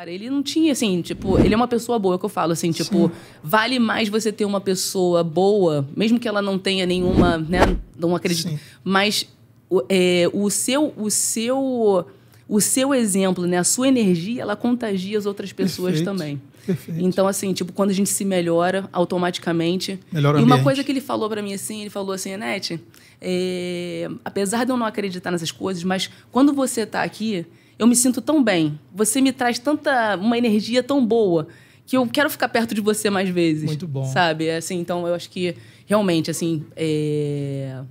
cara, ele não tinha, assim, tipo, ele é uma pessoa boa, é o que eu falo, assim, tipo, vale mais você ter uma pessoa boa, mesmo que ela não tenha nenhuma, né, não acredito, mas o seu exemplo, né, a sua energia, ela contagia as outras pessoas também. Perfeito. Então, assim, tipo, quando a gente se melhora, automaticamente... Melhora o E uma ambiente. coisa que ele falou pra mim, assim, ele falou assim, Anete, apesar de eu não acreditar nessas coisas, mas quando você tá aqui, eu me sinto tão bem. Você me traz uma energia tão boa que eu quero ficar perto de você mais vezes. Muito bom. Sabe? Assim, então, eu acho que, realmente, assim,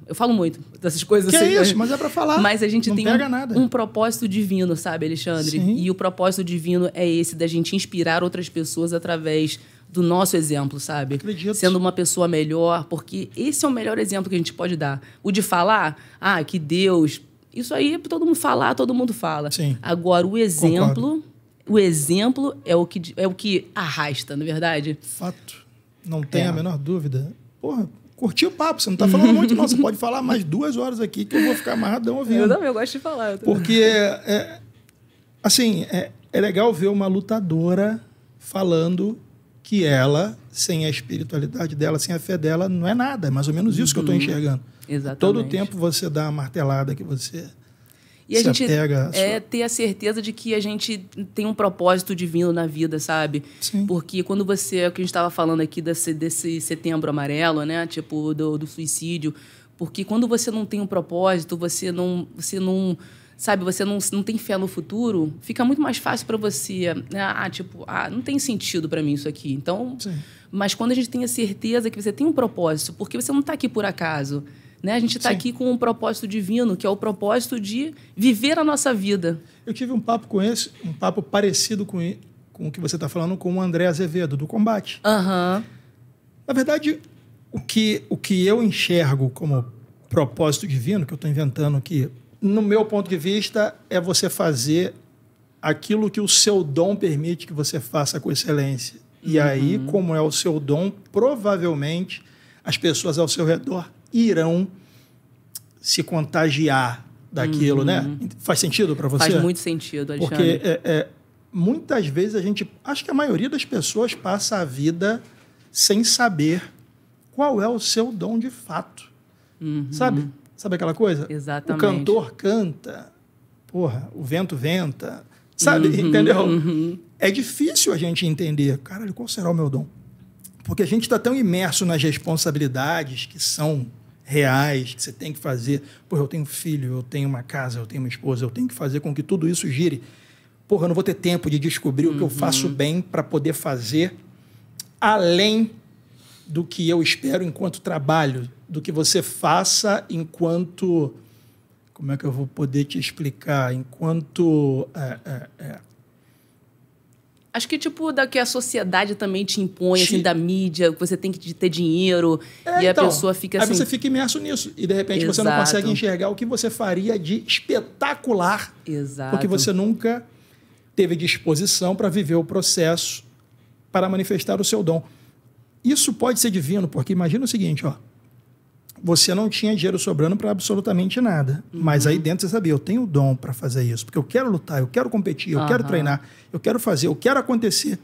eu falo muito dessas coisas. Que assim, é isso, mas é pra falar. Mas a gente não tem pega nada. um propósito divino, sabe, Alexandre? Sim. E o propósito divino é esse, da gente inspirar outras pessoas através do nosso exemplo, sabe? Acredito. Sendo uma pessoa melhor, porque esse é o melhor exemplo que a gente pode dar. O de falar, que Deus... Isso aí, todo mundo falar, todo mundo fala. Sim. Agora, o exemplo... Concordo. O exemplo é o que arrasta, não é verdade? Fato. Não tem a menor dúvida. Porra, curti o papo. Você não tá falando muito, não. Você pode falar mais 2 horas aqui que eu vou ficar amarradão ouvindo. Eu gosto de falar. Porque, assim, é legal ver uma lutadora falando que ela, sem a espiritualidade dela, sem a fé dela, não é nada. É mais ou menos isso que eu estou enxergando. Exatamente. Todo tempo você dá uma martelada que você... E a gente apega ter a certeza de que a gente tem um propósito divino na vida, sabe? Sim. Porque quando você... O que a gente estava falando aqui desse setembro amarelo, né? Tipo, do suicídio. Porque quando você não tem um propósito, você não sabe, você não tem fé no futuro, fica muito mais fácil para você, né? Não tem sentido para mim isso aqui. Então, mas quando a gente tem a certeza que você tem um propósito, porque você não está aqui por acaso, né? A gente está aqui com um propósito divino, que é o propósito de viver a nossa vida. Eu tive um papo parecido com o que você está falando com o André Azevedo, do Combate. Na verdade, o que eu enxergo como propósito divino, que eu estou inventando aqui, no meu ponto de vista, é você fazer aquilo que o seu dom permite que você faça com excelência. E aí, como é o seu dom, provavelmente as pessoas ao seu redor irão se contagiar daquilo, né? Faz sentido para você? Faz muito sentido, Alexandre. Porque muitas vezes acho que a maioria das pessoas passa a vida sem saber qual é o seu dom de fato. Sabe? Sabe aquela coisa? Exatamente. O cantor canta, porra, o vento venta, sabe? Entendeu? É difícil a gente entender, caralho, qual será o meu dom? Porque a gente está tão imerso nas responsabilidades que são reais, que você tem que fazer. Porra, eu tenho filho, eu tenho uma casa, eu tenho uma esposa, eu tenho que fazer com que tudo isso gire. Porra, eu não vou ter tempo de descobrir o que eu faço bem para poder fazer além do que eu espero enquanto trabalho, do que você faça enquanto... Como é que eu vou poder te explicar? Enquanto... Acho que, tipo, da que a sociedade também te impõe, assim, da mídia, que você tem que ter dinheiro, e então, a pessoa fica assim... Aí você fica imerso nisso, e de repente você não consegue enxergar o que você faria de espetacular. Porque você nunca teve disposição para viver o processo, para manifestar o seu dom. Isso pode ser divino, porque imagina o seguinte, ó. Você não tinha dinheiro sobrando para absolutamente nada. Mas aí dentro você sabia, eu tenho dom para fazer isso. Porque eu quero lutar, eu quero competir, eu quero treinar, eu quero fazer, eu quero acontecer.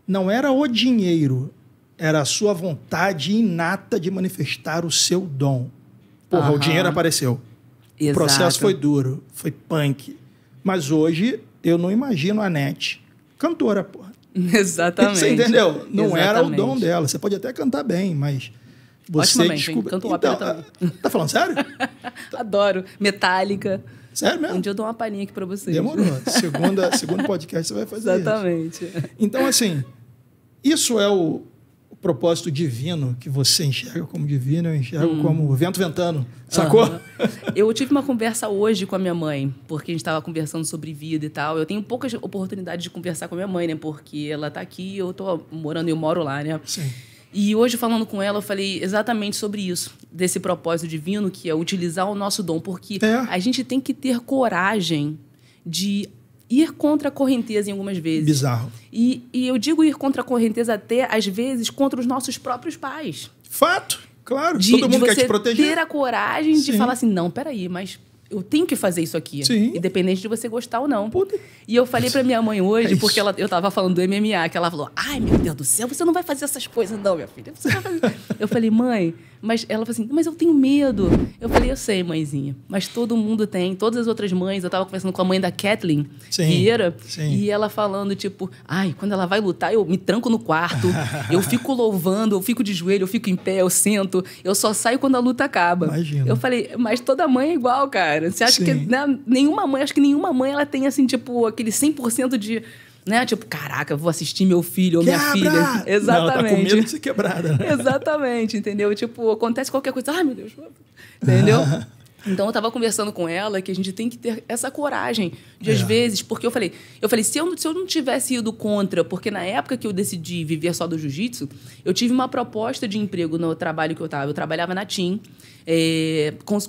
Não era o dinheiro, era a sua vontade inata de manifestar o seu dom. Porra, o dinheiro apareceu. O processo foi duro, foi punk. Mas hoje eu não imagino a Anete cantora, porra. Exatamente. Você entendeu? Não era o dom dela. Você pode até cantar bem, mas... Você descobriu. Canto ópera também. Tá falando sério? Adoro. Metálica. Sério mesmo? Um dia eu dou uma palhinha aqui pra vocês. Demorou. Segundo podcast você vai fazer Exatamente. isso. Então, assim, isso é o propósito divino que você enxerga como divino, eu enxergo como o vento ventando. Sacou? Eu tive uma conversa hoje com a minha mãe, porque a gente estava conversando sobre vida e tal. Eu tenho poucas oportunidades de conversar com a minha mãe, né? Porque ela tá aqui, eu moro lá, né? Sim. E hoje, falando com ela, eu falei exatamente sobre isso, desse propósito divino, que é utilizar o nosso dom, porque a gente tem que ter coragem de ir contra a correnteza em algumas vezes. Bizarro. E eu digo ir contra a correnteza até, às vezes, contra os nossos próprios pais. Fato, claro. Todo mundo quer te proteger. Ter a coragem de falar assim, não, peraí, mas eu tenho que fazer isso aqui. Sim. Independente de você gostar ou não. Puta. E eu falei pra minha mãe hoje, porque eu tava falando do MMA, que ela falou, ai, meu Deus do céu, você não vai fazer essas coisas não, minha filha. Você vai fazer... Eu falei, mãe, mas ela falou assim, mas eu tenho medo. Eu falei, eu sei, mãezinha, mas todo mundo tem. Todas as outras mães, eu tava conversando com a mãe da Kathleen Vieira, e ela falando, tipo, ai, quando ela vai lutar, eu me tranco no quarto, eu fico louvando, eu fico de joelho, eu fico em pé, eu sento, eu só saio quando a luta acaba. Imagina. Eu falei, mas toda mãe é igual, cara. Você acha que nenhuma mãe, acho que nenhuma mãe ela tem assim, tipo, aquele 100% de, né, tipo, caraca, vou assistir meu filho ou minha filha. Exatamente. Não, ela tá com medo de ser quebrada, né? Exatamente, entendeu? Tipo, acontece qualquer coisa, ai, meu Deus. Entendeu? Então, eu tava conversando com ela que a gente tem que ter essa coragem de, às vezes, porque eu falei, se eu não tivesse ido contra, porque na época que eu decidi viver só do jiu-jitsu, eu tive uma proposta de emprego no trabalho que eu tava. Eu trabalhava na TIM,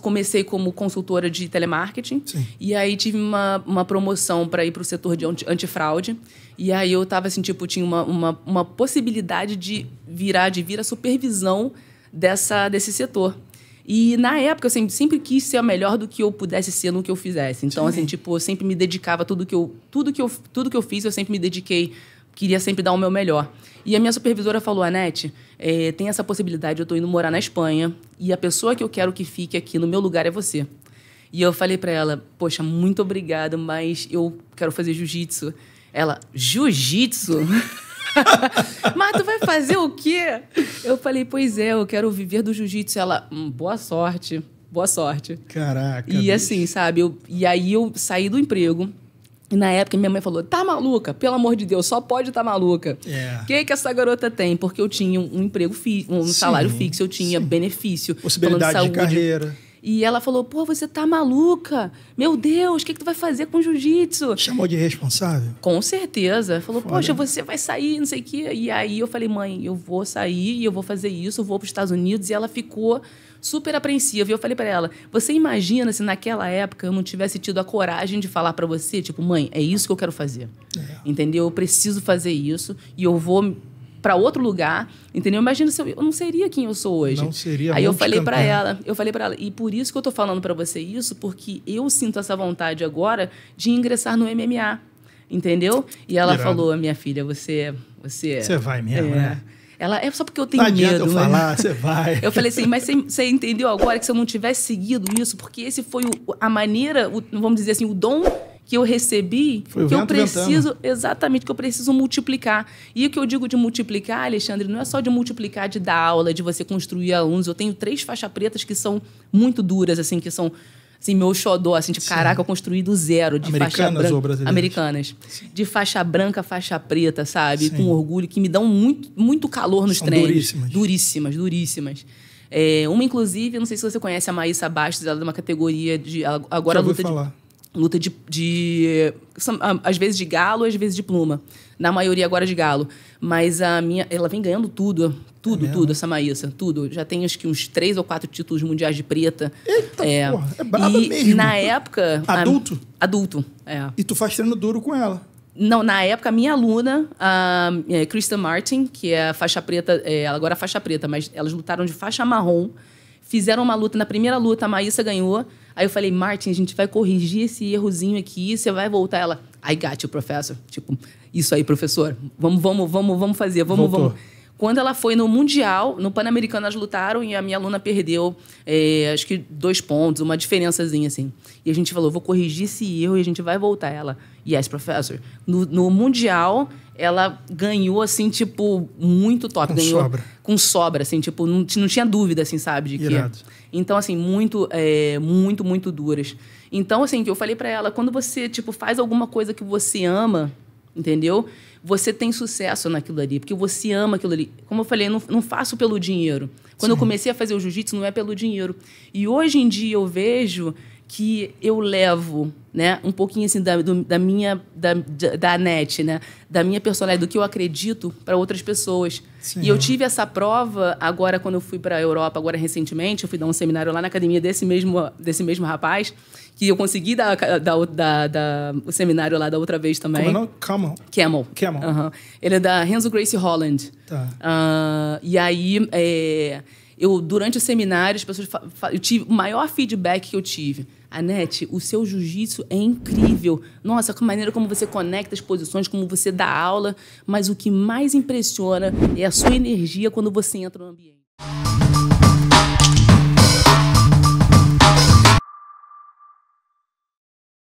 comecei como consultora de telemarketing, e aí tive uma promoção para ir para o setor de antifraude, e aí eu tava assim, tipo, tinha uma possibilidade de vir a supervisão desse setor. E, na época, eu sempre quis ser a melhor do que eu pudesse ser no que eu fizesse. Então, assim, tipo, eu sempre me dedicava a tudo que eu fiz, eu sempre me dediquei, queria sempre dar o meu melhor. E a minha supervisora falou, Anete, tem essa possibilidade, eu tô indo morar na Espanha e a pessoa que eu quero que fique aqui no meu lugar é você. E eu falei pra ela, poxa, muito obrigada, mas eu quero fazer jiu-jitsu. Ela, jiu-jitsu? Mas tu vai fazer o quê? Eu falei, pois é, eu quero viver do jiu-jitsu. Ela, boa sorte, boa sorte. Caraca. E assim, sabe? E aí eu saí do emprego. E na época minha mãe falou, tá maluca? Pelo amor de Deus, só pode tá maluca. O que essa garota tem? Porque eu tinha um emprego fixo, um salário fixo, eu tinha benefício. Possibilidade de carreira. E ela falou, pô, você tá maluca? Meu Deus, o que tu vai fazer com jiu-jitsu? Chamou de irresponsável? Com certeza. Falou, poxa, você vai sair, não sei o quê. E aí eu falei, mãe, eu vou sair e eu vou fazer isso, eu vou para os Estados Unidos. E ela ficou super apreensiva. E eu falei para ela, você imagina se naquela época eu não tivesse tido a coragem de falar para você, tipo, mãe, é isso que eu quero fazer. Entendeu? Eu preciso fazer isso e eu vou para outro lugar, entendeu? Imagina se eu não seria quem eu sou hoje. Não seria. Aí eu falei para ela, e por isso que eu tô falando para você isso, porque eu sinto essa vontade agora de ingressar no MMA, entendeu? E ela falou, minha filha, você vai mesmo, né? Ela, é só porque eu tenho medo. Não adianta eu falar, você vai. Eu falei assim, mas você entendeu agora que se eu não tivesse seguido isso, porque esse foi a maneira, vamos dizer assim, o dom que eu recebi, que eu preciso, exatamente, que eu preciso multiplicar. E o que eu digo de multiplicar, Alexandre, não é só de multiplicar, de dar aula, de você construir alunos. Eu tenho 3 faixas pretas que são muito duras, assim, que são assim, meu xodó, assim, tipo, caraca, eu construí do zero. De faixa branca, ou brasileiras? Americanas. Sim. De faixa branca, faixa preta, sabe? Sim. Com orgulho, que me dão muito, muito calor nos treinos. Duríssimas. Uma, inclusive, não sei se você conhece a Maísa Bastos, ela é de uma categoria de... Agora já ouvi falar. Luta às vezes de galo, às vezes de pluma. Na maioria agora de galo. Mas ela vem ganhando tudo, essa Maísa, tudo. Já tem acho que uns 3 ou 4 títulos mundiais de preta. Eita, porra, é braba mesmo. E na época... Adulto? Adulto, é. E tu faz treino duro com ela? Não, na época, a minha aluna, a Krista Martin, que é a faixa preta, ela agora é faixa preta, mas elas lutaram de faixa marrom, fizeram uma luta, na primeira luta a Maísa ganhou. Aí eu falei, Martin, a gente vai corrigir esse errozinho aqui, você vai voltar. Ela, I got you, professor. Tipo, isso aí, professor. Vamos fazer, vamos. Quando ela foi no Mundial, no Pan-Americano, elas lutaram e a minha aluna perdeu, acho que 2 pontos, uma diferençazinha, assim. E a gente falou, vou corrigir esse erro e a gente vai voltar. Ela, yes, professor. No Mundial, ela ganhou, assim, tipo, muito top. Com sobra, assim, tipo, não tinha dúvida, assim, sabe? De que... Então, assim, muito duras. Então, assim, que eu falei pra ela, quando você, tipo, faz alguma coisa que você ama, entendeu? Você tem sucesso naquilo ali, porque você ama aquilo ali. Como eu falei, não faço pelo dinheiro. Quando eu comecei a fazer o jiu-jitsu, não é pelo dinheiro. E hoje em dia eu vejo que eu levo, né, um pouquinho assim da net, né, da minha personalidade, do que eu acredito para outras pessoas. Sim. E eu tive essa prova agora quando eu fui para a Europa, agora recentemente, eu fui dar um seminário lá na academia desse mesmo rapaz, que eu consegui dar o seminário lá da outra vez também. Como é o nome? Camel. Uhum. Ele é da Renzo Gracie Holland. Tá. E aí, durante o seminário, as pessoas eu tive o maior feedback que eu tive. Anete, o seu jiu-jitsu é incrível. Nossa, a maneira como você conecta as posições, como você dá aula, mas o que mais impressiona é a sua energia quando você entra no ambiente.